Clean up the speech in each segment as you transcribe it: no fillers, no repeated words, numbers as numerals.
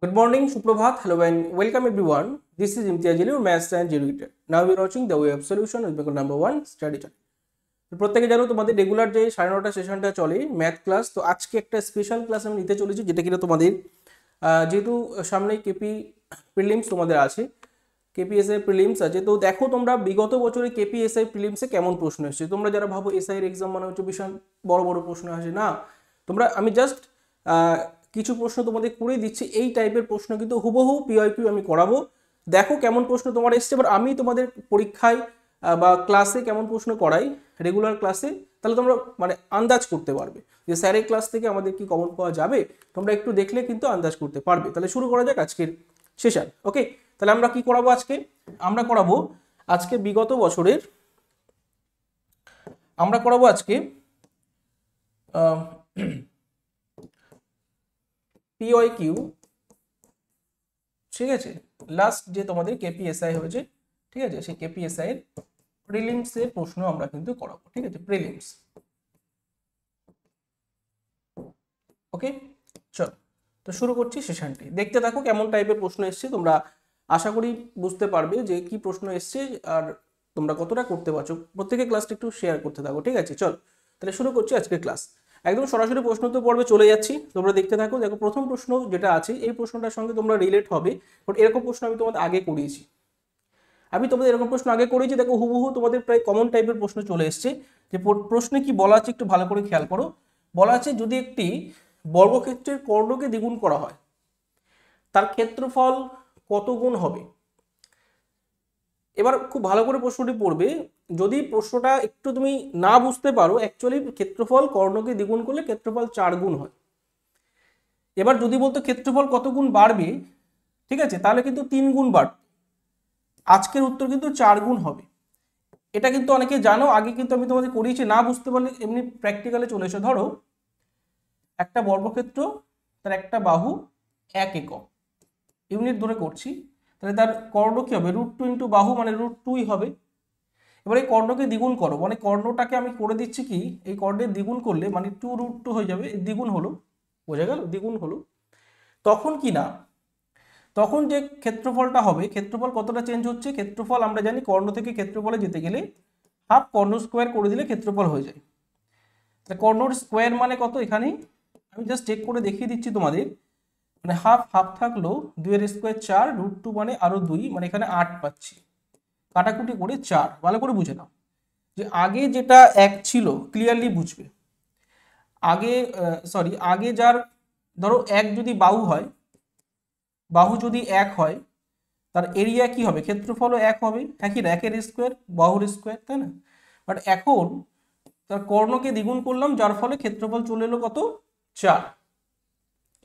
Good morning, Suprabhat. Hello and welcome everyone. This is Imtiaz Ali, your Maths and Educator. Now we are watching the way of solution with Bengal number 1 study channel. তো প্রত্যেকে জানো তোমাদের regular যে 9:30 সেশনটা চলে math class, তো আজকে একটা special class আমি নিতে চলেছি, যেটা কিনা তোমাদের যেহেতু সামনে কেপি প্রিলিমস তোমাদের আছে, কেপিএসআই প্রিলিমস আছে। তো দেখো তোমরা বিগত বছরে কেপিএসআই প্রিলিমসে কেমন প্রশ্ন এসেছে। তোমরা যারা ভাবো এসআই এর এক্সাম মানে হচ্ছে বিশাল বড় বড় প্রশ্ন আসে, না, আমি জাস্ট কিছু প্রশ্ন তোমাদের করে দিচ্ছি। এই টাইপের প্রশ্ন কিন্তু হুবহু পিওয়াইকিউ আমি করাবো। দেখো কেমন প্রশ্ন তোমার এসছে, এবার আমি তোমাদের পরীক্ষায় বা ক্লাসে কেমন প্রশ্ন করাই রেগুলার ক্লাসে, তাহলে তোমরা মানে আন্দাজ করতে পারবে যে স্যারের ক্লাস থেকে আমাদের কি কমন পাওয়া যাবে। তোমরা একটু দেখলে কিন্তু আন্দাজ করতে পারবে। তাহলে শুরু করা যাক আজকের সেশন। ওকে, তাহলে আমরা কি করাবো আজকে? আমরা করাবো আজকে বিগত বছরের, আমরা করাবো আজকে পিওয়াইকিউ, ঠিক আছে, লাস্ট যে তোমাদের কেপিএসআই হয়েছে, ঠিক আছে, সেই কেপিএসআই এর প্রিলিমস এর প্রশ্ন আমরা কিন্তু করাবো, ঠিক আছে, প্রিলিমস। ওকে, চলো তো শুরু করছি সেশনটি। দেখতে থাকো কেমন টাইপের প্রশ্ন এসছে, তোমরা আশা করি বুঝতে পারবে যে কি প্রশ্ন এসছে আর তোমরা কতটা করতে পারছো। প্রত্যেকে ক্লাসটা একটু শেয়ার করতে থাকো, ঠিক আছে। চলো তাহলে শুরু করছি আজকের ক্লাস। একদম সরাসরি প্রশ্ন তো পর্বে চলে যাচ্ছি, তোমরা দেখতে থাকো। দেখো প্রথম প্রশ্ন যেটা আছে এই প্রশ্নটার সঙ্গে তোমরা রিলেট হবে, বাট এরকম প্রশ্ন আমি তোমাদের আগে করিয়েছি। আমি তোমাদের এরকম প্রশ্ন আগে করেছি, দেখো হুবহু তোমাদের প্রায় কমন টাইপের প্রশ্ন চলে এসছে। যে প্রশ্নে কি বলা আছে একটু ভালো করে খেয়াল করো। বলা আছে যদি একটি বর্গক্ষেত্রের কর্ণকে দ্বিগুণ করা হয় তার ক্ষেত্রফল কত গুণ হবে। এবার খুব ভালো করে প্রশ্নটি পড়বে। যদি প্রশ্নটা একটু তুমি না বুঝতে পারো, অ্যাকচুয়ালি ক্ষেত্রফল কর্ণকে দ্বিগুণ করলে ক্ষেত্রফল 4 গুণ হয়। এবার যদি বলতো ক্ষেত্রফল কত গুণ বাড়বে, ঠিক আছে, তাহলে কিন্তু 3 গুণ বাড়বে। আজকের উত্তর কিন্তু 4 গুণ হবে। এটা কিন্তু অনেকে জানো, আগে কিন্তু আমি তোমাদের করিয়েছি। না বুঝতে পারলে এমনি প্র্যাকটিক্যালে চলে এসো। ধরো একটা বর্গক্ষেত্র, তার একটা বাহু 1 একক, ইউনিট ধরে করছি, তাহলে তার কর্ণ কি হবে? √2 ইন্টু বাহু মানে √2ই হবে। এবার এই কর্ণকে দ্বিগুণ করো, মানে কর্ণটাকে আমি করে দিচ্ছি কি, এই কর্ণের দ্বিগুণ করলে মানে 2√2 হয়ে যাবে, দ্বিগুণ হলো, বোঝা গেল, দ্বিগুণ হলো। তখন কি না, তখন যে ক্ষেত্রফলটা হবে, ক্ষেত্রফল কতটা চেঞ্জ হচ্ছে? ক্ষেত্রফল আমরা জানি কর্ণ থেকে ক্ষেত্রফলে যেতে গেলে হাফ কর্ণ স্কোয়ার করে দিলে ক্ষেত্রফল হয়ে যায়। কর্ণর স্কোয়ার মানে কত? এখানে আমি জাস্ট চেক করে দেখিয়ে দিচ্ছি তোমাদের, মানে হাফ হাফ থাকলো, 2 এর স্কোয়ার 4, √2 মানে আরো 2, মানে এখানে 8 পাচ্ছি। কাটাকুটি করে 4, ভালো করে বুঝে নাও যে আগে যেটা 1 ছিল, ক্লিয়ারলি বুঝবে। আগে আগে যার, ধরো 1 যদি বাহু হয়, বাহু যদি 1 হয়, তার এরিয়া কি হবে? ক্ষেত্রফলও 1 হবে, একই না, 1 এর স্কোয়ার বাহুর স্কোয়ার, তাই না? বাট এখন তার কর্ণকে দ্বিগুণ করলাম, যার ফলে ক্ষেত্রফল চলে এলো কত? 4।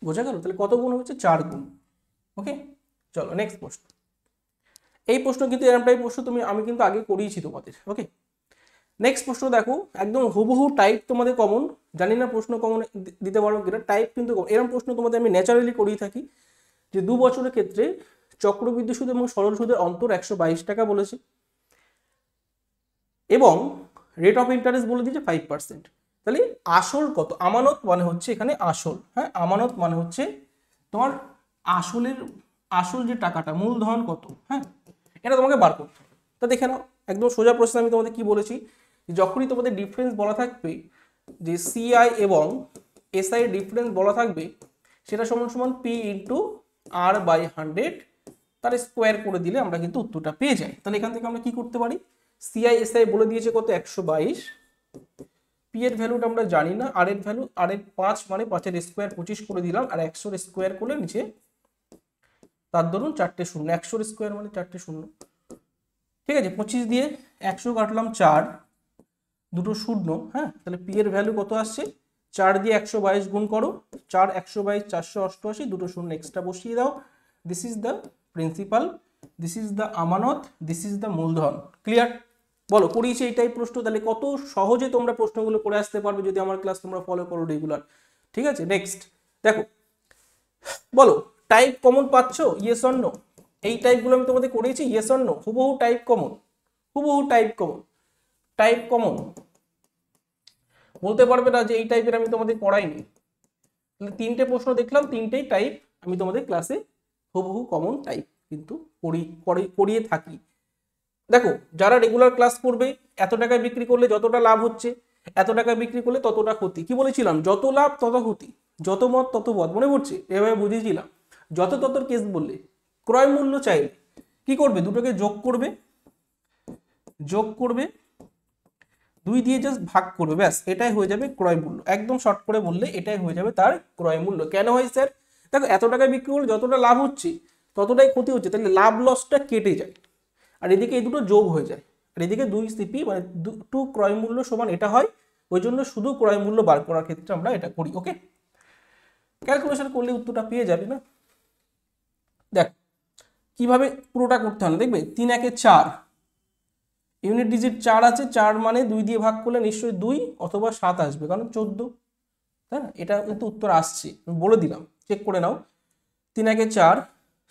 বোঝা গেল? তাহলে কত গুণ হচ্ছে? 4 গুণ। ওকে, চলো নেক্সট প্রশ্ন। এই প্রশ্ন কিন্তু এরকম টাইপ প্রশ্ন আমি কিন্তু আগে করিয়েছি তোমাদের। ওকে, নেক্সট প্রশ্ন দেখো, একদম হুবহু টাইপ তোমাদের কমন, জানি না প্রশ্ন কমন দিতে পারো কিনা, টাইপ কিন্তু এরকম প্রশ্ন তোমাদের আমি ন্যাচারালি করিয়ে থাকি। যে 2 বছরের ক্ষেত্রে চক্রবৃদ্ধি সুদ এবং সরল সুদের অন্তর 122 টাকা বলেছে, এবং রেট অফ ইন্টারেস্ট বলে দিয়েছে 5%। তাহলে আসল কত? আমানত মানে হচ্ছে এখানে আসল, হ্যাঁ, আমানত মানে হচ্ছে তোমার আসলের, আসল যে টাকাটা, মূলধন কত, হ্যাঁ, এটা তোমাকে বার করতে হবে। তা দেখে নাও, একদম সোজা প্রশ্ন। আমি তোমাদের কি বলেছি, যখনই তোমাদের ডিফারেন্স বলা থাকবে, যে সিআই এবং এসআই এর ডিফারেন্স বলা থাকবে, সেটা সমান সমান পি ইন্টু আর বাই 100, তার স্কোয়ার করে দিলে আমরা কিন্তু উত্তরটা পেয়ে যাই। তাহলে এখান থেকে আমরা কি করতে পারি, সিআই এসআই বলে দিয়েছে কত? 122। পি এর ভ্যালুটা আমরা জানি না, আর এর ভ্যালু, আর এর 5 মানে 5 এর স্কোয়ার 25 করে দিলাম, আর 100 এর স্কোয়ার করলে নিচে তার ধরুন 4টে শূন্য, 100 এর স্কোয়ার মানে 4টে শূন্য, ঠিক আছে। 25 দিয়ে 100 কাটলাম, 4 দুটো শূন্য, হ্যাঁ, তাহলে পি এর ভ্যালু কত আসছে? 4 দিয়ে 122 গুণ করো, 4 122 488, দুটো শূন্য এক্সট্রা বসিয়ে দাও। This is the principal, this is the আমানত, দিস ইজ দ্য মূলধন। ক্লিয়ার? বলো, করিয়েছি এই টাইপ প্রশ্ন, তাহলে কত সহজে তোমরা প্রশ্নগুলো করে আসতে পারবে যদি আমার ক্লাস তোমরা ফলো করো রেগুলার। ঠিক আছে, নেক্সট দেখো, বলো টাইপ কমন পাচ্ছ? Yes or no? এই টাইপগুলো আমি তোমাদের করিয়েছি, ইয়েস অর নো? হুবহু টাইপ কমন, হুবহু টাইপ কমন, টাইপ কমন। বলতে পারবে না যে এই টাইপের আমি তোমাদের পড়াইনি। তাহলে 3টে প্রশ্ন দেখলাম, 3টেই টাইপ আমি তোমাদের ক্লাসে হুবহু কমন টাইপ কিন্তু করিয়ে থাকি। দেখো যারা রেগুলার ক্লাস করবে, এত টাকায় বিক্রি করলে যতটা লাভ হচ্ছে, এত টাকায় বিক্রি করলে ততটা ক্ষতি। কি বলেছিলাম? যত লাভ তত ক্ষতি, যত মত তত বধ, মনে পড়ছে? এভাবে বুঝিয়েছিলাম। যত তত কেস বললে, ক্রয় মূল্য চাইলে কি করবে? দুটোকে যোগ করবে, যোগ করবে, 2 দিয়ে জাস্ট ভাগ করবে, ব্যাস এটাই হয়ে যাবে ক্রয় মূল্য। একদম শর্ট করে বললে এটাই হয়ে যাবে তার ক্রয় মূল্য। কেন হয় স্যার? দেখো এত টাকায় বিক্রি করলে যতটা লাভ হচ্ছে ততটাই ক্ষতি হচ্ছে, তাহলে লাভ লসটা কেটে যায়, আর এদিকে এই দুটো যোগ হয়ে যায়, আর এদিকে 2 সিপি মানে 2 ক্রয় মূল্য সমান এটা হয়। ওই জন্য শুধু ক্রয় মূল্য বার করার ক্ষেত্রে আমরা এটা করি। ওকে, ক্যালকুলেশন করলে উত্তরটা পেয়ে যাবে না? দেখ কিভাবে পুরোটা করতে হয়, দেখবে 3 একে 4, ইউনিট ডিজিট 4 আছে, 4 মানে 2 দিয়ে ভাগ করলে নিশ্চয়ই 2 অথবা 7 আসবে, কারণ 14, তাই না? এটা কিন্তু উত্তর আসছে, আমি বলে দিলাম, চেক করে নাও। 3 একে 4,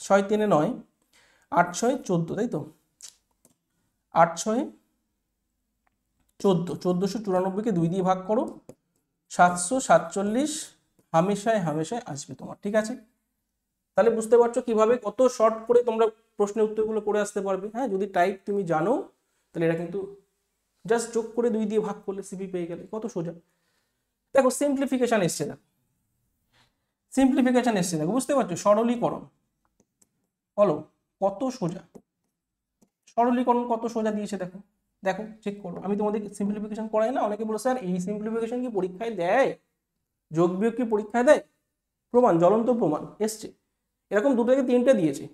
6 3 9, 8 6 14, তাই তো? 8 6 14, 1494কে 2 দিয়ে ভাগ করো, 747 হামেশায় হামেশায় আসবে তোমার। ঠিক আছে, তাহলে বুঝতে পারছো কিভাবে কত শর্ট করে তোমরা প্রশ্নের উত্তরগুলো করে আসতে পারবে। হ্যাঁ, যদি টাইপ তুমি জানো তাহলে এটা কিন্তু জাস্ট যোগ করে 2 দিয়ে ভাগ করলে সিপি পেয়ে গেলে, কত সোজা। দেখো সিম্পলিফিকেশন এসছে, দেখো সিম্পলিফিকেশন এসছে, দেখো বুঝতে পারছো? সরলীকরণ, বলো কত সোজা, সরলীকরণ কত সোজা দিয়েছে দেখো। দেখো চেক করো, আমি তোমাদের সিম্পলিফিকেশন করাই না? অনেকে বলো স্যার এই সিম্পলিফিকেশন কি পরীক্ষায় দেয়? যোগ বিয়োগ কি পরীক্ষায় দেয়? প্রমাণ, জ্বলন্ত প্রমাণ এসছে। এরকম 2 থেকে 3টে দিয়েছে,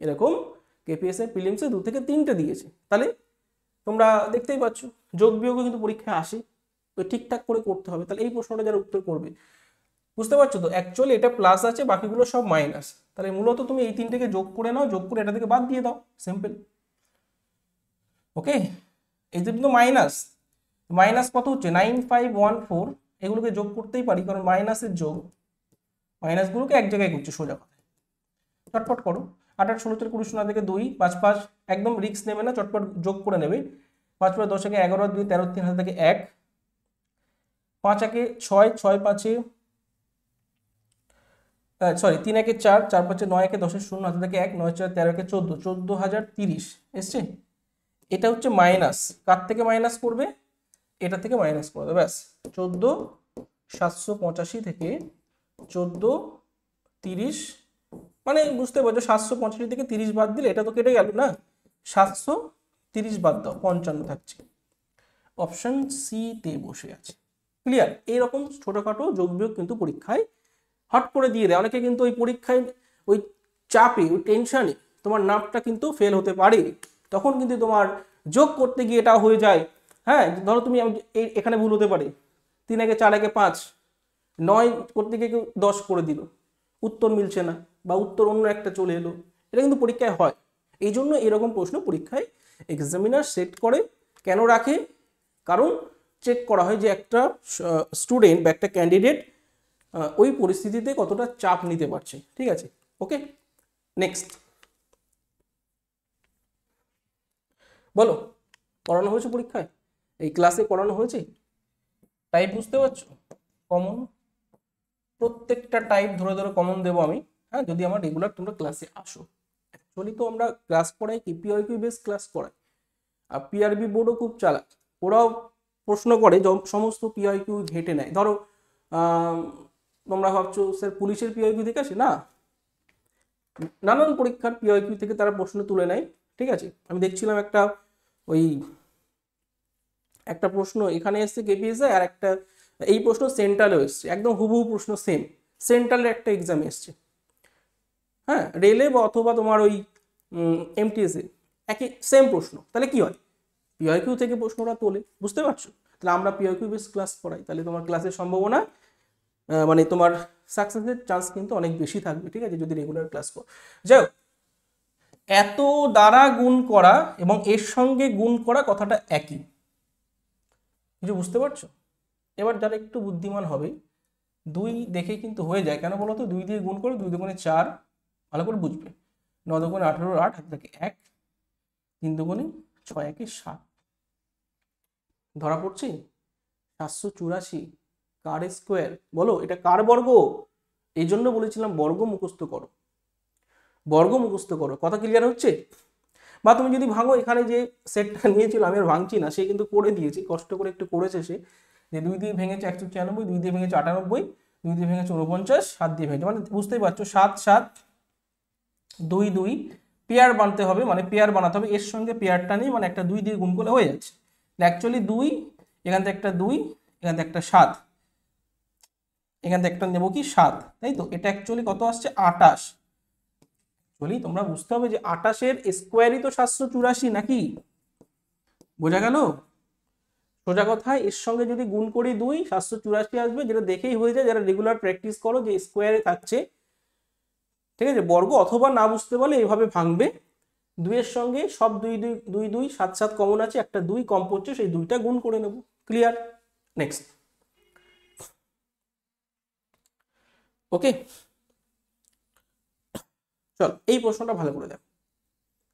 এরকম কেপিএস এর প্রিলিমসে 2 থেকে 3টে দিয়েছে। তাহলে তোমরা দেখতেই পাচ্ছ যোগ বিয়োগও কিন্তু পরীক্ষায় আসে, তো ঠিকঠাক করে করতে হবে। তাহলে এই প্রশ্নটা যারা উত্তর করবে, বুঝতে পারছো তো? অ্যাকচুয়ালি এটা প্লাস আছে, বাকিগুলো সব মাইনাস। তাহলে মূলত তুমি এই 3টেকে যোগ করে নাও, যোগ করে এটা থেকে বাদ দিয়ে দাও, সিম্পল। ওকে, এই যে কিন্তু মাইনাস, মাইনাস কত হচ্ছে? 9514, এগুলোকে যোগ করতেই পারি কারণ মাইনাসের যোগ, মাইনাসগুলোকে এক জায়গায় করছে সোজা কথা। চটপট করো, 8 8 16 20 0 থেকে 2, 5 5, একদম রিস্ক নেবে না, চটপট যোগ করে নেবে। 5 5 10 একে 11, 2 13, 3 হাতে থেকে 1, 5 একে 6, 6 5 সরি 3 একে 4, 4 5 9 একে 10, 0 হাতে থেকে 1, 9 4 13 একে 14, 14030 এসছে। এটা হচ্ছে মাইনাস, কার থেকে মাইনাস করবে? এটা থেকে মাইনাস করে দেবে, ব্যাস 14785 থেকে 1430, মানে বুঝতে পারছো 785 থেকে 30 বাদ দিলে এটা তো কেটে গেল না, 730 বাদ দাও, 55 থাকছে। অপশন সি তে বসে আছে। ক্লিয়ার? এইরকম ছোটখাটো যোগ বিয়োগ কিন্তু পরীক্ষায় হট করে দিয়ে দেয় অনেকে, কিন্তু ওই পরীক্ষায় ওই চাপে, ওই টেনশনে তোমার নামটা কিন্তু ফেল হতে পারে, তখন কিন্তু তোমার যোগ করতে গিয়ে এটা হয়ে যায়। হ্যাঁ, ধরো তুমি এখানে ভুল হতে পারে, 3 একে 4 একে 5, 9 করতে গিয়ে কেউ 10 করে দিল, উত্তর মিলছে না বা উত্তর অন্য একটা চলে এলো, এটা কিন্তু পরীক্ষায় হয়। এই জন্য এরকম প্রশ্ন পরীক্ষায় এক্সামিনার সেট করে। কেন রাখে? কারণ চেক করা হয় যে একটা স্টুডেন্ট বা একটা ক্যান্ডিডেট ওই পরিস্থিতিতে কতটা চাপ নিতে পারছে। ঠিক আছে, ওকে নেক্সট বলো, পড়ানো হয়েছে পরীক্ষায়, এই ক্লাসে পড়ানো হয়েছে? টাইপ বুঝতে পারছো? কমন, প্রত্যেকটা টাইপ ধরে ধরে কমন দেবো আমি, হ্যাঁ, যদি আমার রেগুলার তোমরা ক্লাসে আসো। অ্যাকচুয়ালি তো আমরা ক্লাস করাই কি পিআইকিউ বেস ক্লাস করাই, আর পিআরবি বোর্ডও খুব চালাক, ওরাও প্রশ্ন করে সমস্ত পিআইকিউ ঘেটে নেয়। ধরো তোমরা ভাবছো স্যার পুলিশের পিআইকিউ থেকে আসে না, নানান পরীক্ষার পিআইকিউ থেকে তারা প্রশ্ন তুলে নেয়। ঠিক আছে, আমি দেখছিলাম একটা প্রশ্ন এখানে এসছে কেপিএসে, আর একটা এই প্রশ্ন সেন্ট্রালেও এসছে, একদম হুবহু প্রশ্ন সেম, সেন্ট্রালের একটা এক্সাম এসছে, হ্যাঁ, রেলে বা অথবা তোমার ওই এমটিএসে একই সেম প্রশ্ন। তাহলে কি হয়? পিআইকিউ থেকে প্রশ্নটা তোলে, বুঝতে পারছো? তাহলে আমরা পিআইকিউ বেস ক্লাস করাই, তাহলে তোমার ক্লাসের সম্ভাবনা মানে তোমার সাকসেসের চান্স কিন্তু অনেক বেশি থাকবে। ঠিক আছে, যদি রেগুলার ক্লাস করো। যাই হোক, এত দ্বারা গুণ করা এবং এর সঙ্গে গুণ করা কথাটা একই, কিছু বুঝতে পারছো? এবার যারা একটু বুদ্ধিমান হবে, 2 দেখে কিন্তু হয়ে যায়, কেন বলো তো? 2 দিয়ে গুণ করে 2 দুগুণে 4, ভালো করে বুঝবে। 9 দুগুণে 18, 8 হাতে থেকে 1, 3 দুগুণে 6 একে 7, ধরা পড়ছে? 784 কার স্কোয়ার, বলো এটা কার বর্গ? এই জন্য বলেছিলাম বর্গ মুখস্থ করো, বর্গ মুখস্থ করো। কথা ক্লিয়ার হচ্ছে? বা তুমি যদি ভাঙো, এখানে যে সেটটা নিয়েছিল আমি আর ভাঙছি না, সে কিন্তু করে দিয়েছি, কষ্ট করে একটু করেছে সে, যে 2 দিয়ে ভেঙেছে 196, 2 দিয়ে ভেঙেছে 98, 2 দিয়ে ভেঙেছে 49, 7 দিয়ে ভেঙেছে, মানে বুঝতেই পারছো 7 7 2 2 পেয়ার বানাতে হবে, মানে পেয়ার বানাতে হবে, এর সঙ্গে পেয়ারটা নেই, মানে একটা 2 দিয়ে গুণ করলে হয়ে যাচ্ছে। অ্যাকচুয়ালি 2, এখান থেকে একটা 2, এখান থেকে একটা 7, এখান থেকে একটা নেবো কি 7, তাই তো? এটা অ্যাকচুয়ালি কত আসছে? 28। বলি তোমরা বুঝতে হবে যে 28-এর স্কোয়ারই তো 784, নাকি? বোঝা গেল? সোজা কথায় এর সঙ্গে যদি গুণ করি 2, 784 আসবে, যেটা দেখেই হয়ে যায় যারা রেগুলার প্র্যাকটিস করো, যে স্কোয়ারে থাকছে, ঠিক আছে? বর্গ অথবা না বুঝতে পারলে এইভাবে ভাঙবে, 2 এর সঙ্গে সব 2 2 2 2 7 7 কমন আছে, একটা 2 কম পড়ছে, সেই 2টা গুণ করে নেব। ক্লিয়ার? নেক্সট। ওকে, চল এই প্রশ্নটা ভালো করে দেখো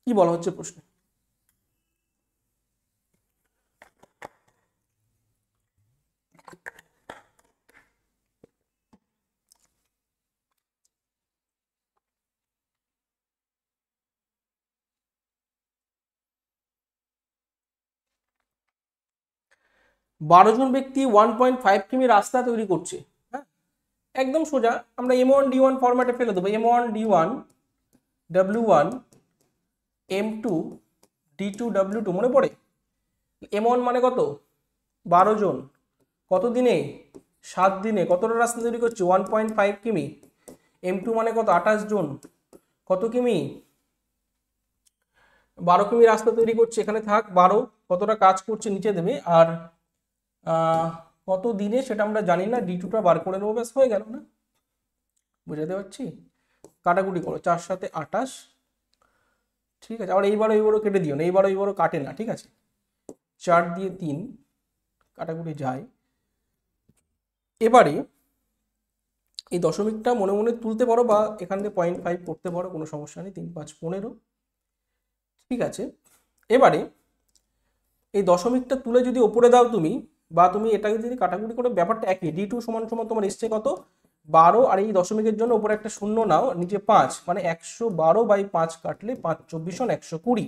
কি বলা হচ্ছে প্রশ্নে। বারো জন ব্যক্তি 1.5 কিমি রাস্তা তৈরি করছে, হ্যাঁ? একদম সোজা, আমরা M1 D1 ফরম্যাটে ফেলে দেবো। M1 D1 W1 M2 D2 W2, মনে পড়ে? M1 মানে কত? 12 জন, কত দিনে? 7 দিনে। কতটা রাস্তা তৈরি করছে? 1.5 কিমি। M2 মানে কত? 28 জন, কত কিমি? 12 কিমি রাস্তা তৈরি করছে, এখানে থাক 12, কতটা কাজ করছে নিচে দেবে, আর কত দিনে সেটা আমরা জানি না, D2টা বার করে নেবো, ব্যাস হয়ে গেল না? বুঝাতে পারছি? কাটাকুটি করো, 4 7 28, ঠিক আছে? আবার এইবারও কেটে দিও না, এইবারও কাটে না, ঠিক আছে? 4 দিয়ে 3 কাটাকুটি যায়। এবারে এই দশমিকটা মনে মনে তুলতে পারো, বা এখান থেকে 0.5 করতে পারো, কোনো সমস্যা নেই। 3 5 15, ঠিক আছে? এবারে এই দশমিকটা তুলে যদি ওপরে দাও তুমি, বা তুমি এটাকে যদি কাটাকুটি করে, ব্যাপারটা একই। D2 সমান সমান তোমার এসছে কত? 12, আর এই দশমিকের জন্য উপরে একটা শূন্য নাও, নিচে 5, মানে 112/5 কাটলে 5 24 120।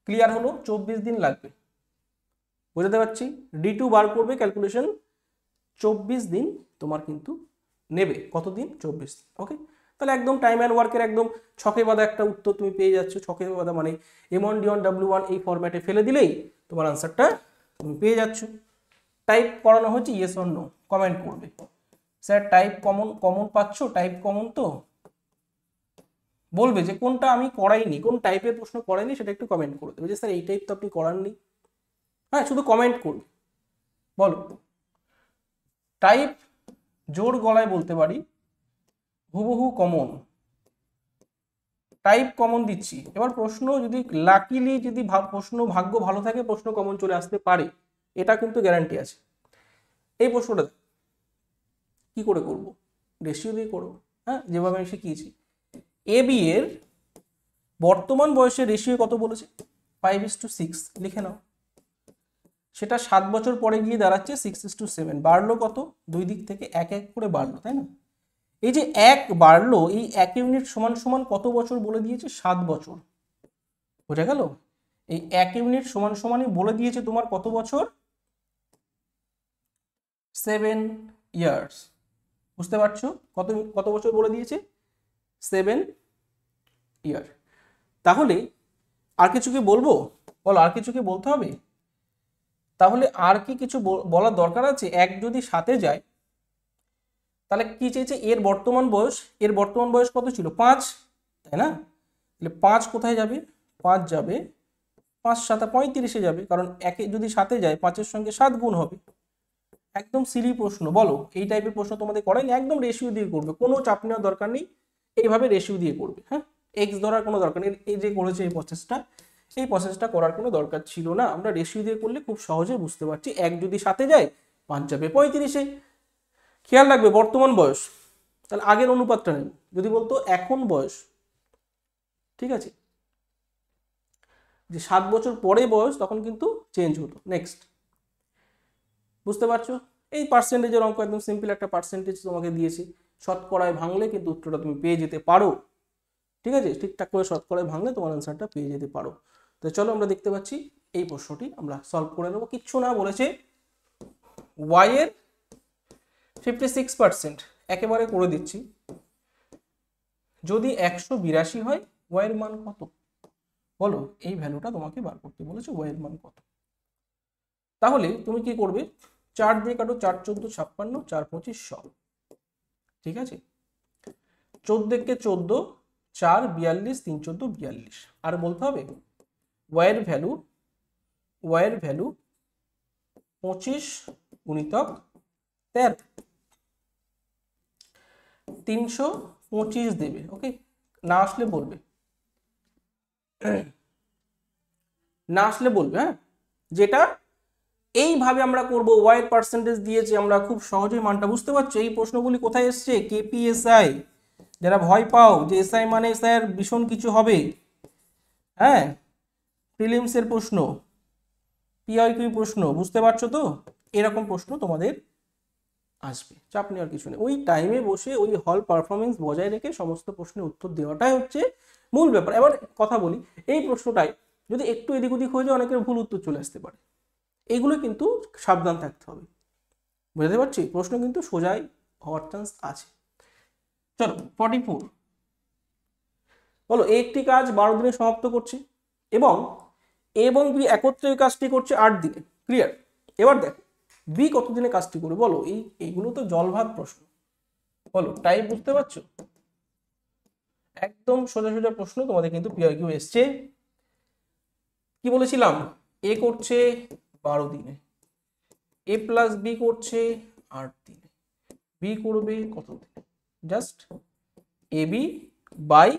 ক্লিয়ার হলো? 24 দিন লাগবে। বুঝতে পারছি? D2 বার করবে, ক্যালকুলেশন 24 দিন তোমার কিন্তু নেবে। কতদিন? 24 দিন। ওকে, তাহলে একদম টাইম অ্যান্ড ওয়ার্কের একদম ছকে বাঁধা একটা উত্তর তুমি পেয়ে যাচ্ছ। ছকে বাঁধা মানে M1 D1 W1 এই ফরম্যাটে ফেলে দিলেই তোমার আনসারটা তুমি পেয়ে যাচ্ছ। টাইপ করানো হচ্ছে ইয়েস অর নো, কমেন্ট করবে। স্যার টাইপ কমন পাচ্ছ? টাইপ কমন তো বলবে যে কোনটা আমি করাইনি, কোন টাইপের প্রশ্ন করাইনি, সেটা একটু কমেন্ট করে দেবে যে স্যার এই টাইপ তো আপনি করাননি। হ্যাঁ, শুধু কমেন্ট করবে, বলো। টাইপ জোর গলায় বলতে পারি, হুবহু কমন। টাইপ কমন দিচ্ছি। এবার প্রশ্ন যদি লাকিলি, যদি প্রশ্ন ভাগ্য ভালো থাকে, প্রশ্ন কমন চলে আসতে পারে, এটা কিন্তু গ্যারান্টি আছে। এই প্রশ্নটা কি করে করব? রেশিও দিয়ে করব, হ্যাঁ, যেভাবে আমি শিখিয়েছি। AB এর বর্তমান বয়সের রেশিও কত বলেছে? 5:6 লিখে নাও। সেটা 7 বছর পরে গিয়ে দাঁড়াচ্ছে 6:7। বাড়লো কত? দুই দিক থেকে এক এক করে বাড়লো, তাই না? এই যে 1 বাড়লো, এই 1 ইউনিট সমান সমান কত বছর বলে দিয়েছে? 7 বছর। বোঝা গেল? এই 1 ইউনিট সমান সমানই বলে দিয়েছে তোমার কত বছর? 7 ইয়ার্স। বুঝতে পারছো? কত কত বছর বলে দিয়েছে? 7 ইয়ার। তাহলে আর কিছু কি বলবো? বলো, আর কিছু কি বলতে হবে? তাহলে আর কি কিছু বলার দরকার আছে? 1 যদি 7-এ যায়, তাহলে কি চেয়েছে? এর বর্তমান বয়স কত ছিল? 5, তাই না? তাহলে 5 কোথায় যাবে? 5 যাবে 5 7 35-এ যাবে, কারণ 1 যদি 7-এ যায় 5-এর সঙ্গে 7 গুণ হবে। একদম সিলি প্রশ্ন। বলো, এই টাইপের প্রশ্ন তোমাদের করাইনি, একদম রেশিও দিয়ে করবে, কোনো চাপ নেওয়ার দরকার নেই, এইভাবে রেশিও দিয়ে করবে। হ্যাঁ, এক্স ধরার কোনো দরকার নেই। এই যে করেছে এই প্রসেসটা করার কোনো দরকার ছিল না। আমরা রেশিও দিয়ে করলে খুব সহজে বুঝতে পারছি। 1 যদি 7-এ যায়, 5 যাবে 35-এ। খেয়াল রাখবে বর্তমান বয়স, তাহলে আগের অনুপাতটা নেই। যদি বলতো এখন বয়স, ঠিক আছে, যে 7 বছর পরে বয়স, তখন কিন্তু চেঞ্জ হতো। নেক্সট, বুঝতে পারছো? এই পার্সেন্টেজের অঙ্ক একদম সিম্পল একটা পার্সেন্টেজ তোমাকে দিয়েছি। শতকরায় ভাঙলে কিন্তু উত্তরটা তুমি পেয়ে যেতে পারো। ঠিক আছে, ঠিকঠাক করে শতকরায় ভাঙলে তোমার অ্যান্সারটা পেয়ে যেতে পারো। তো চলো আমরা দেখতে পাচ্ছি এই প্রশ্নটি আমরা সলভ করে নেবো। কিচ্ছু না, বলেছে y এর 56%, একেবারে করে দিচ্ছি। যদি 182 হয় y এর মান কত? বলো, এই ভ্যালুটা তোমাকে বার করতে বলেছে, y এর মান কত। তাহলে তুমি কি করবে, 4 দিয়ে কাটো, 4 14 56, 4 25 100। ঠিক আছে, 14 কে 14, 4 42, 3 14 42। আর বলতে হবে y এর ভ্যালু 25 গুণিতক 13, 325 দেবে। ওকে, না আসলে বলবে, না আসলে বলবে। হ্যাঁ, যেটা এইভাবে আমরা করব, y এর পার্সেন্টেজ দিয়েছে, আমরা খুব সহজেই মানটা বুঝতে পারছো। এই প্রশ্নগুলি কোথায় এসছে? কেপিএসআই। যারা ভয় পাও যে এসআই মানে এসআই এর ভীষণ কিছু হবে, হ্যাঁ, প্রিলিমসের প্রশ্ন, পিআইকিউ প্রশ্ন, বুঝতে পারছো তো? এরকম প্রশ্ন তোমাদের আসবে, চাপ নেওয়ার কিছু নেই। ওই টাইমে বসে ওই হল পারফরমেন্স বজায় রেখে সমস্ত প্রশ্নের উত্তর দেওয়াটাই হচ্ছে মূল ব্যাপার। এবার কথা বলি, এই প্রশ্নটাই যদি একটু এদিক ওদিক হয়ে যায়, অনেকের ভুল উত্তর চলে আসতে পারে। এগুলো কিন্তু সাবধান থাকতে হবে, বুঝতে পারছি? প্রশ্ন কিন্তু সোজাই হওয়ার চান্স আছে। চলো 44, বলো একটি কাজ 12 দিনে সমাপ্ত করছে এবং বি একত্রে এই কাজটি করছে 8 দিনে। ক্লিয়ার? এবার দেখো বি কত দিনে কাজটি করবে, বলো। এইগুলো তো জলভাত প্রশ্ন, বলো টাইপ বুঝতে পারছো? একদম সোজা সোজা প্রশ্ন তোমাদের কিন্তু পিআইকিউ এসছে। কি বলেছিলাম? এ করছে 12 দিনে, এ প্লাস বি করছে 8 দিনে, বি করবে কত দিনে? Just A B by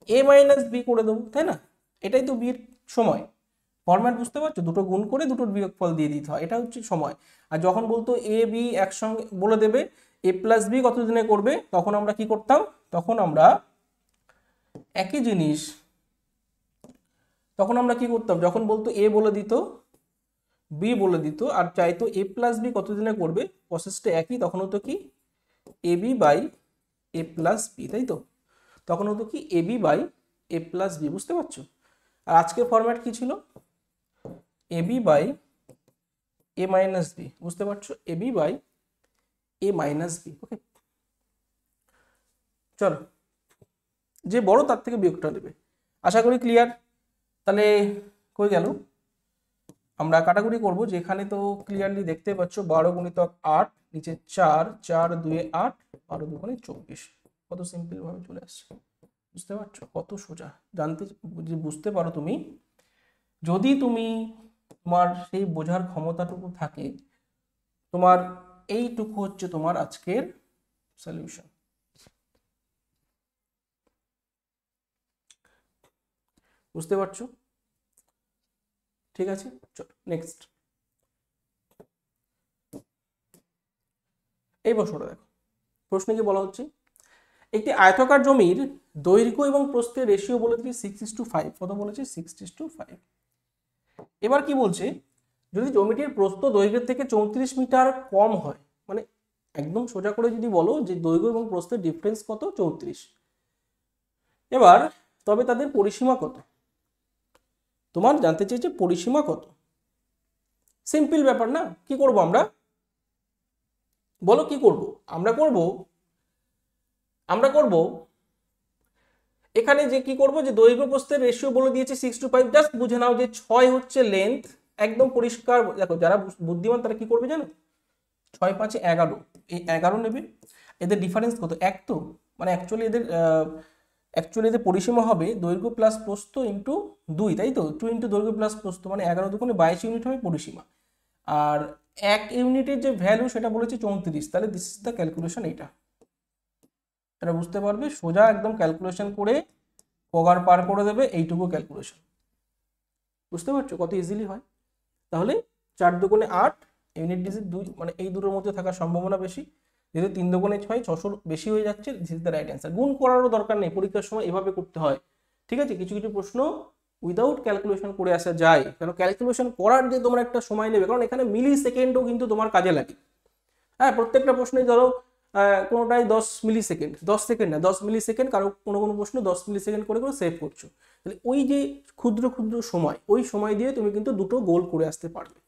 A minus B করে দেবো, তাই না? এটাই তো বির সময়। ফরম্যাট বুঝতে পারছো? দুটো গুণ করে দুটোর বিয়োগফল দিয়ে দিতে হয়, এটা হচ্ছে সময়। আর যখন বলতো এ বি একসঙ্গে বলে দেবে এ প্লাস বি কত দিনে করবে, তখন আমরা কি করতাম? তখন আমরা একই জিনিস, তখন আমরা কি করতাম, যখন বলতো এ বলে দিত, বি বলে দিত, আর চাইতো এ প্লাস বি কত দিনে করবে, প্রসেসটা একই। তখন হতো কি A B by A plus B, তাই তো? তখন হতো কি A B by A plus B, বুঝতে পারছো? আর আজকের ফরম্যাট কি ছিল? A B by A minus B, বুঝতে পারছো? A B by A minus B. Okay, চলো, যে বড় তার থেকে বিয়োগটা নেবে। আশা করি ক্লিয়ার। তাহলে কই গেল? আমরা কাটাকুটি করব, যেখানে তো ক্লিয়ারলি দেখতে পাচ্ছ 12 গুণিতক 8, নিচে 4, 4 2 8, 12 2 24। কত সিম্পল ভাবে চলে আসছে, বুঝতে পারছো? কত সোজা। জানতে বুঝতে পারো তুমি, যদি তুমি তোমার সেই বোঝার ক্ষমতাটুকু থাকে, তোমার এইটুকু হচ্ছে তোমার আজকের সলিউশন। বুঝতে পারছো? ঠিক আছে, চলো নেক্সট। এই প্রশ্নটা দেখো, প্রশ্নে কি বলা হচ্ছে? একটি আয়তাকার জমির দৈর্ঘ্য এবং প্রস্থের রেশিও বলেছে 6:5। কত বলেছে? 6:5। এবার কি বলছে, যদি জমিটির প্রস্থ দৈর্ঘ্যের থেকে 34 মিটার কম হয়, মানে একদম সোজা করে যদি বলো যে দৈর্ঘ্য এবং প্রস্থের ডিফারেন্স কত? 34। এবার তবে তাদের পরিসীমা কত? তোমার জানতে চেয়েছে পরিসীমা কত। সিম্পল ব্যাপার না? কি করব আমরা, বলো কি করব? আমরা করব এখানে যে কি করব, যে দৈর্ঘ্য প্রস্থের রেশিও বলে দিয়েছে 6:5। জাস্ট বুঝে নাও যে 6 হচ্ছে লেন্থ, একদম পরিষ্কার। দেখো যারা বুদ্ধিমান তারা কি করবে জানো? 6 5 11, এই 11 নেবে। এদের ডিফারেন্স কত? 1 তো, মানে অ্যাকচুয়ালি এদের পরিসীমা হবে দৈর্ঘ্য প্লাস প্রস্থ ইন্টু 2, তাই তো? 2 ইন্টু দৈর্ঘ্য প্লাস প্রস্থ, মানে 11 দুগুণে 22 ইউনিট হবে পরিসীমা। আর 1 ইউনিটের যে ভ্যালু সেটা বলেছে 34। তাহলে দিস ইজ দ্য ক্যালকুলেশন। এটা বুঝতে পারবে, সোজা একদম ক্যালকুলেশন করে পগার পার করে দেবে, এইটুকু ক্যালকুলেশন। বুঝতে পারছো কত ইজিলি হয়? তাহলে 4 দুগুণে 8, ইউনিট ডিজিট 2, মানে এই দুটোর মধ্যে থাকার সম্ভাবনা বেশি। যেহেতু 3 দুগুণে 6, 600 বেশি হয়ে যাচ্ছে। This is the right answer. গুণ করারও দরকার নেই, পরীক্ষার সময় এভাবে করতে হয়। ঠিক আছে, কিছু কিছু প্রশ্ন উইদাউট ক্যালকুলেশন করে আসা যায়, কারণ ক্যালকুলেশন করার যে তোমার একটা সময় নেবে, কারণ এখানে মিলি সেকেন্ডও কিন্তু তোমার কাজে লাগে। হ্যাঁ, প্রত্যেকটা প্রশ্নে ধরো কোনোটাই 10 মিলি সেকেন্ড, 10 সেকেন্ড না 10 মিলি সেকেন্ড, কারো কোনো কোনো প্রশ্ন 10 মিলি সেকেন্ড করে করে সেভ করছো, তাহলে ওই যে ক্ষুদ্র ক্ষুদ্র সময়, ওই সময় দিয়ে তুমি কিন্তু দুটো গোল করে আসতে পারবে।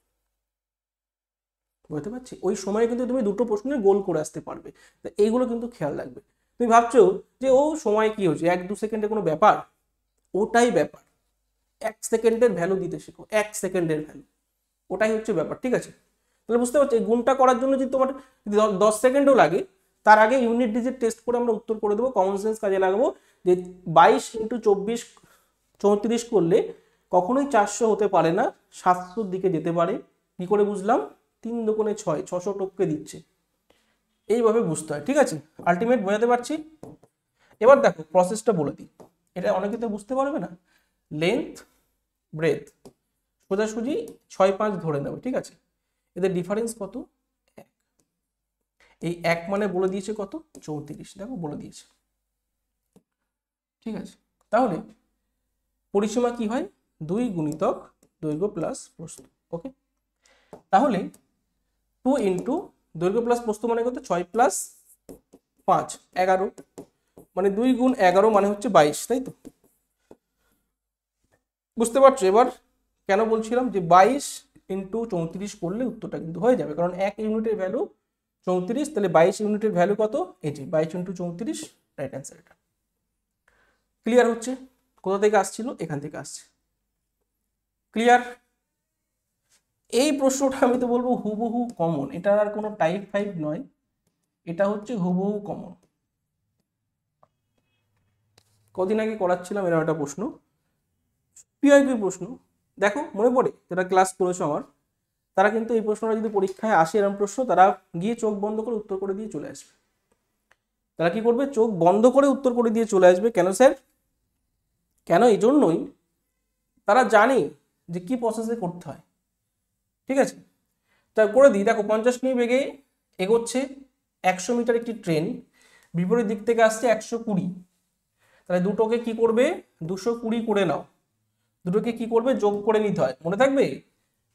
বুঝতে পারছি? ওই সময়ে কিন্তু তুমি দুটো প্রশ্নের গোল করে আসতে পারবে। তো এইগুলো কিন্তু খেয়াল রাখবে। তুমি ভাবছো যে ও সময় কি হচ্ছে, 1-2 সেকেন্ডে কোনো ব্যাপার, ওটাই ব্যাপার। 1 সেকেন্ডের ভ্যালু দিতে শেখো, 1 সেকেন্ডের ভ্যালু, ওটাই হচ্ছে ব্যাপার। ঠিক আছে? তাহলে বুঝতে পারছি এই গুণটা করার জন্য যদি তোমার 10 সেকেন্ডও লাগে, তার আগে ইউনিট ডিজিট টেস্ট করে আমরা উত্তর করে দেবো, কমন সেন্স কাজে লাগাবো। যে 22 × 24 34 করলে কখনোই 400 হতে পারে না, 700-র দিকে যেতে পারে। কি করে বুঝলাম? 3 দুগুণে 6, 600 টপকে দিচ্ছে, এইভাবে বুঝতে হয়। ঠিক আছে? আলটিমেট বোঝাতে পারছি? এবার দেখো প্রসেসটা বলে দিই, এটা অনেকে তো বুঝতে পারবে না। লেন্থ ব্রেথ সোজাসুজি 6-5 ধরে নেবে। ঠিক আছে? এদের ডিফারেন্স কত? 1। এই 1 মানে বলে দিয়েছে কত? 34। দেখো বলে দিয়েছে। ঠিক আছে? তাহলে পরিসীমা কি হয়? 2 গুণিতক দৈর্ঘ্য প্লাস প্রস্থ। ওকে, তাহলে 2 × দৈর্ঘ্য প্লাস প্রস্থ মানে কত? 6 + 5 11, মানে 2 গুণ 11 মানে হচ্ছে 22, তাই তো? বুঝতে পারছো এবার কেন বলছিলাম যে 22 × 34 করলে উত্তরটা কিন্তু হয়ে যাবে, কারণ 1 ইউনিটের ভ্যালু 34, তাহলে 22 ইউনিটের ভ্যালু কত? এই যে 22 × 34, রাইট অ্যান্সার এটা। ক্লিয়ার হচ্ছে? কোথা থেকে আসছিল? এখান থেকে আসছে। ক্লিয়ার? এই প্রশ্নটা আমি তো বলবো হুবহু কমন, এটার আর কোনো টাইপ ফাইভ নয়, এটা হচ্ছে হুবহু কমন। কদিন আগে করাচ্ছিলাম এরকম একটা প্রশ্ন, পিআইকিউ প্রশ্ন। দেখো মনে পড়ে, যারা ক্লাস করেছো আমার, তারা কিন্তু এই প্রশ্নটা যদি পরীক্ষায় আসে এরকম প্রশ্ন, তারা গিয়ে চোখ বন্ধ করে উত্তর করে দিয়ে চলে আসবে। তারা কি করবে? চোখ বন্ধ করে উত্তর করে দিয়ে চলে আসবে। কেন স্যার? কেন? এই জন্যই তারা জানে যে কি প্রসেসে করতে হয়। ঠিক আছে? তা করে দিই। দেখো 50 কিমি বেগে এগোচ্ছে 100 মিটার একটি ট্রেন, বিপরীত দিক থেকে আসছে 120। তাহলে দুটোকে কি করবে? 220 করে নাও। দুটোকে কি করবে? যোগ করে নিতে হয়, মনে থাকবে?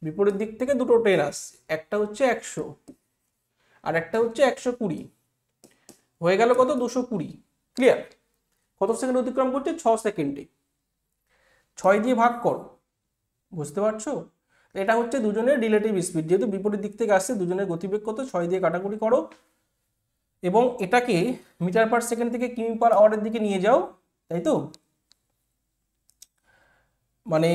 বিপরীত দিক থেকে দুটো ট্রেন আসছে, একটা হচ্ছে 100 আর একটা হচ্ছে 120, হয়ে গেল কত? 220। ক্লিয়ার? কত সেকেন্ড অতিক্রম করছে? 6 সেকেন্ডে। 6 দিয়ে ভাগ করো। বুঝতে পারছো? এটা হচ্ছে দুজনের রিলেটিভ স্পিড, যেহেতু বিপরীত দিক থেকে আসছে, দুজনের গতিবেগ কত? 6 দিয়ে কাটাকুটি করো এবং এটাকে মিটার পার সেকেন্ড থেকে কিমি পার আওয়ারের দিকে নিয়ে যাও, তাই তো? মানে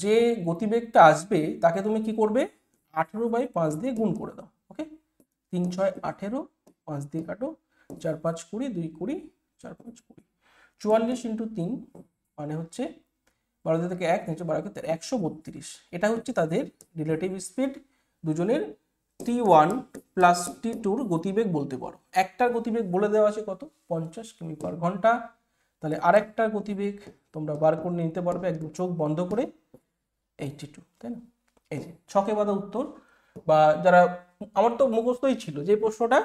যে গতিবেগটা আসবে তাকে তুমি কি করবে? 18/5 দিয়ে গুণ করে দাও। ওকে, 3 × 6 = 18, 5 দিয়ে কাটো, 4 × 5 = 20, 2 = 20, 4 × 5 = 20, 44 × 3 মানে হচ্ছে 12 থেকে 1 নিচে 12 × 132। এটা হচ্ছে তাদের রিলেটিভ স্পিড, দুজনের T1 প্লাস T2 গতিবেগ বলতে পারো। একটার গতিবেগ বলে দেওয়া আছে কত? 50 কিমি/ঘন্টা। তাহলে আরেকটার গতিবেগ তোমরা বার করে নিতে পারবে একদম চোখ বন্ধ করে, 82, তাই না? এই যে ছকে বাঁধা উত্তর। বা যারা, আমার তো মুখস্থই ছিল যে প্রশ্নটা,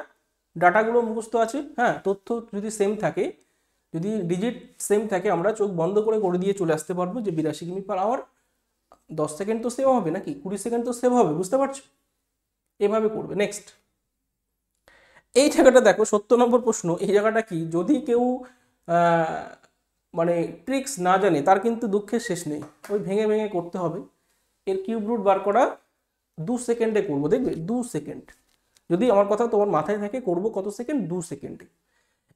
ডাটাগুলো মুখস্থ আছে, হ্যাঁ, তথ্য যদি সেম থাকে, যদি ডিজিট সেম থাকে, আমরা চোখ বন্ধ করে করে দিয়ে চলে আসতে পারবো যে 82 কিমি/আওয়ার। 10 সেকেন্ড তো সেভ হবে নাকি, 20 সেকেন্ড তো সেভ হবে। বুঝতে পারছো? এভাবে করবে। নেক্সট এই জায়গাটা দেখো, 70 নম্বর প্রশ্ন। এই জায়গাটা কি, যদি কেউ মানে ট্রিক্স না জানে, তার কিন্তু দুঃখের শেষ নেই। ওই ভেঙে ভেঙে করতে হবে। এর কিউব রুট বার করা 2 সেকেন্ডে করবো, দেখবে 2 সেকেন্ড। যদি আমার কথা তোমার মাথায় থাকে, করবো কত সেকেন্ড? 2 সেকেন্ডে।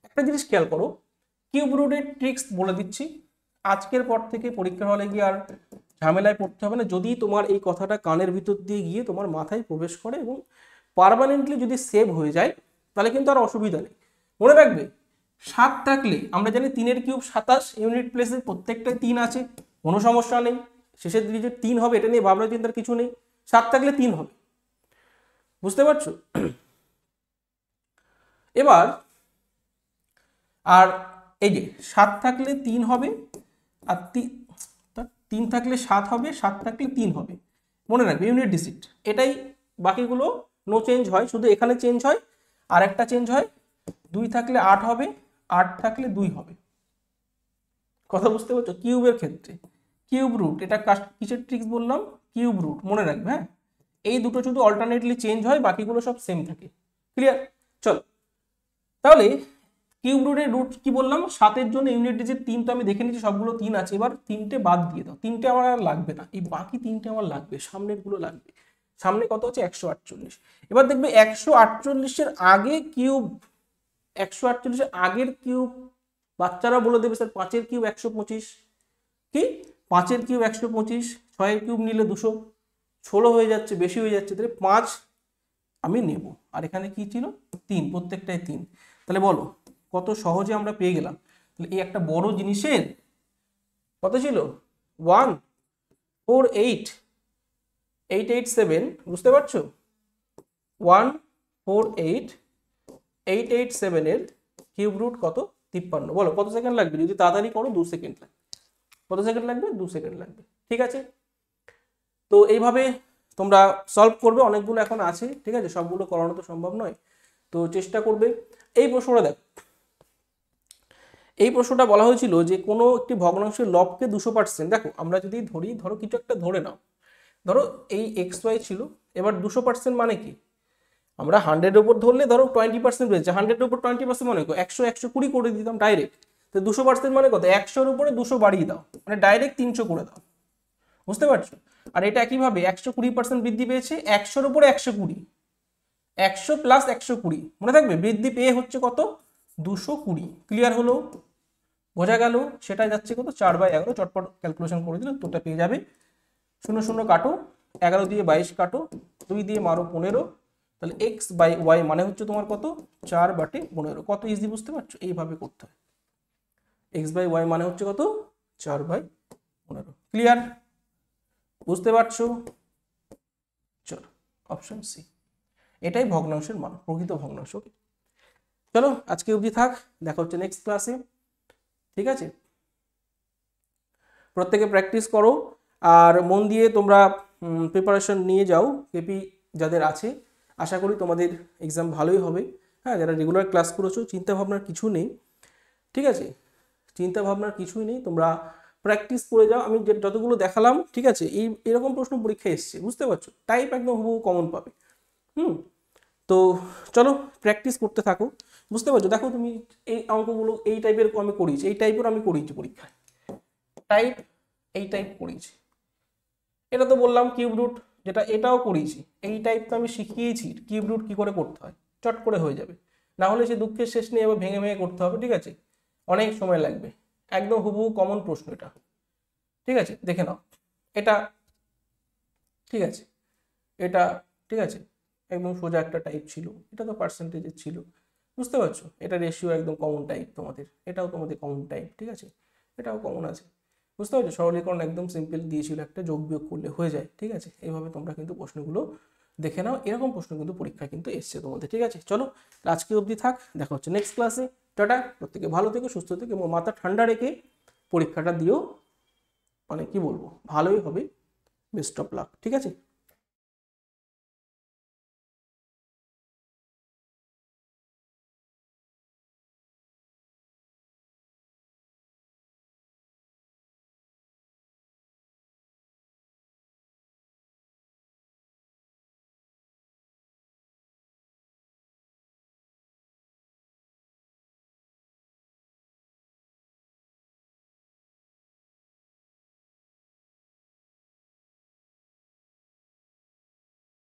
একটা জিনিস খেয়াল করো, কিউব রুটের ট্রিক্স বলে দিচ্ছি। আজকের পর থেকে পরীক্ষা হলে গিয়ে আর ঝামেলায় পড়তে হবে না, যদি তোমার এই কথাটা কানের ভিতর দিয়ে গিয়ে তোমার মাথায় প্রবেশ করে এবং পার্মানেন্টলি যদি সেভ হয়ে যায়, তাহলে কিন্তু আর অসুবিধা নেই। মনে রাখবে 7 থাকলে, আমরা জানি 3 কিউব 27, ইউনিট প্লেসে প্রত্যেকটাই 3 আছে, কোনো সমস্যা নেই। শেষের দিকে 3 হবে, এটা নিয়ে ভাবনা চিন্তার কিছু নেই। 7 থাকলে 3 হবে। বুঝতে পারছো? এবার আর এই যে 7 থাকলে 3 হবে, আর 3 থাকলে 7 হবে, 7 থাকলে 3 হবে। মনে রাখবে ইউনিট ডিজিট এটাই, বাকিগুলো নো চেঞ্জ হয়, শুধু এখানে চেঞ্জ হয়। আর একটা চেঞ্জ হয়, 2 থাকলে 8 হবে, 8 থাকলে 2 হবে। কথা বুঝতে পারছো? কিউবের ক্ষেত্রে কিউব রুট, এটা কিসের ট্রিক্স বললাম? কিউব রুট, মনে রাখবে। হ্যাঁ, এই দুটো শুধু অল্টারনেটলি চেঞ্জ হয়, বাকিগুলো সব সেম থাকে। ক্লিয়ার? চল তাহলে কিউব রুটের রুট কি বললাম, 7-এর জন্য ইউনিট ডিজিট 3, তো আমি দেখে নিচ্ছি সবগুলো 3 আছে। এবার 3টে বাদ দিয়ে দাও, 3টে আমার আর লাগবে না, এই বাকি 3টে আমার লাগবে, সামনের গুলো লাগবে। সামনে কত হচ্ছে 148। এবার দেখবে 148-এর আগে কিউব, 148-এর আগের কিউব বাচ্চারা বলে দেবে স্যার 5-এর কিউব 125, কি 5-এর কিউব 125, 6-এর কিউব নিলে 200, 16 হয়ে যাচ্ছে, বেশি হয়ে যাচ্ছে, তাহলে 5 আমি নেব। আর এখানে কি ছিল 3, প্রত্যেকটাই 3। তাহলে বলো কত সহজে আমরা পেয়ে গেলাম। তাহলে এই একটা বড় জিনিসের কত ছিল 148,887, বুঝতে পারছো 148,887 এর কিউব রুট কত 53। বলো কত সেকেন্ড লাগবে, যদি তাড়াতাড়ি করো 2 সেকেন্ড লাগবে। কত সেকেন্ড লাগবে, 2 সেকেন্ড লাগবে। ঠিক আছে, তো এইভাবে তোমরা সলভ করবে, অনেকগুলো এখন আছে, ঠিক আছে, সবগুলো করানো তো সম্ভব নয়, তো চেষ্টা করবে। এই প্রশ্নটা দেখো, এই প্রশ্নটা বলা হয়েছিল যে কোনো একটি ভগ্নাংশের লবকে 200%, দেখো আমরা যদি ধরি, ধরো কিছু একটা ধরে নাও, ধরো এই XY ছিল, এবার 200% মানে কি, আমরা 100-এর উপর ধরলে ধরো 20% রয়েছে, 100-এর উপর 20% মানে 100, 120 করে দিতাম ডাইরেক্ট। তো 200% মানে কত, 100-এর উপরে 200 বাড়িয়ে দাও, মানে ডাইরেক্ট 300 করে দাও, বুঝতে পারছো। আর এটা একইভাবে 120% বৃদ্ধি পেয়েছে, 100-এর উপরে 120, 100 প্লাস 120, মনে থাকবে বৃদ্ধি পেয়ে হচ্ছে কত 220। ক্লিয়ার হলো, বোঝা গেল, সেটা যাচ্ছে কত 4/11, চটপট ক্যালকুলেশন করে দিলে তোটা পেয়ে যাবে। 0 0 কাটো, 11 দিয়ে 22 কাটো, 2 দিয়ে মারো 15, তাহলে x/y মানে হচ্ছে তোমার কত 4/15। কত ইজি বুঝতে পারছো, এইভাবে করতে হয়। x/y মানে হচ্ছে কত 4/15। ক্লিয়ার, বুঝতে পারছো। চলো অপশন সি, এটাই ভগ্নাংশের মান, প্রকৃত ভগ্নাংশ। চলো আজকে অবধি থাক, দেখা হচ্ছে নেক্সট ক্লাসে। ঠিক আছে, প্রত্যেকে প্র্যাকটিস করো আর মন দিয়ে তোমরা প্রিপারেশন নিয়ে যাও। কেপি যাদের আছে, আশা করি তোমাদের এক্সাম ভালোই হবে। হ্যাঁ, যারা রেগুলার ক্লাস করেছো, চিন্তা ভাবনার কিছু নেই, ঠিক আছে, চিন্তা ভাবনার কিছুই নেই, তোমরা প্র্যাকটিস করে যাও। আমি যতগুলো দেখালাম, ঠিক আছে, এরকম প্রশ্ন পরীক্ষায় এসছে, বুঝতে পারছো, টাইপ একদম হুবহু কমন পাবে। তো চলো প্র্যাকটিস করতে থাকো, বুঝতে পারছো। দেখো তুমি এই অঙ্কগুলো এই টাইপের আমি করিয়েছি, এই টাইপের আমি করিয়েছি পরীক্ষায়, টাইপ এই টাইপ করিয়েছি। এটা তো বললাম কিউব রুট, যেটা এটাও করিয়েছি, এই টাইপ তো আমি শিখিয়েছি কিউব রুট কি করে করতে হয়, চট করে হয়ে যাবে। না হলে সে দুঃখের শেষ নেই, আবার ভেঙে ভেঙে করতে হবে, ঠিক আছে, অনেক সময় লাগবে। একদম হুবহু কমন প্রশ্ন এটা, ঠিক আছে, দেখে নাও এটা, ঠিক আছে, এটা, ঠিক আছে, একদম সোজা একটা টাইপ ছিল, এটা তো পার্সেন্টেজের ছিল, বুঝতে পারছো। এটা রেশিও একদম কমন টাইপ তোমাদের, এটাও তোমাদের কমন টাইপ, ঠিক আছে, এটাও কমন আছে, বুঝতে পারছো। সরলীকরণ একদম সিম্পল দিয়েছিল, একটা যোগ বিয়োগ করলে হয়ে যায়, ঠিক আছে। এইভাবে তোমরা কিন্তু প্রশ্নগুলো দেখে নাও, এরকম প্রশ্ন কিন্তু পরীক্ষা কিন্তু এসছে তোমাদের, ঠিক আছে। চলো আজকে অবধি থাক, দেখা হচ্ছে নেক্সট ক্লাসে। টাটা, প্রত্যেকে ভালো থেকো, সুস্থ থেকো এবং মাথা ঠান্ডা রেখে পরীক্ষাটা দিও, মানে কি বলবো, ভালোই হবে। বেস্ট অফ লাক, ঠিক আছে।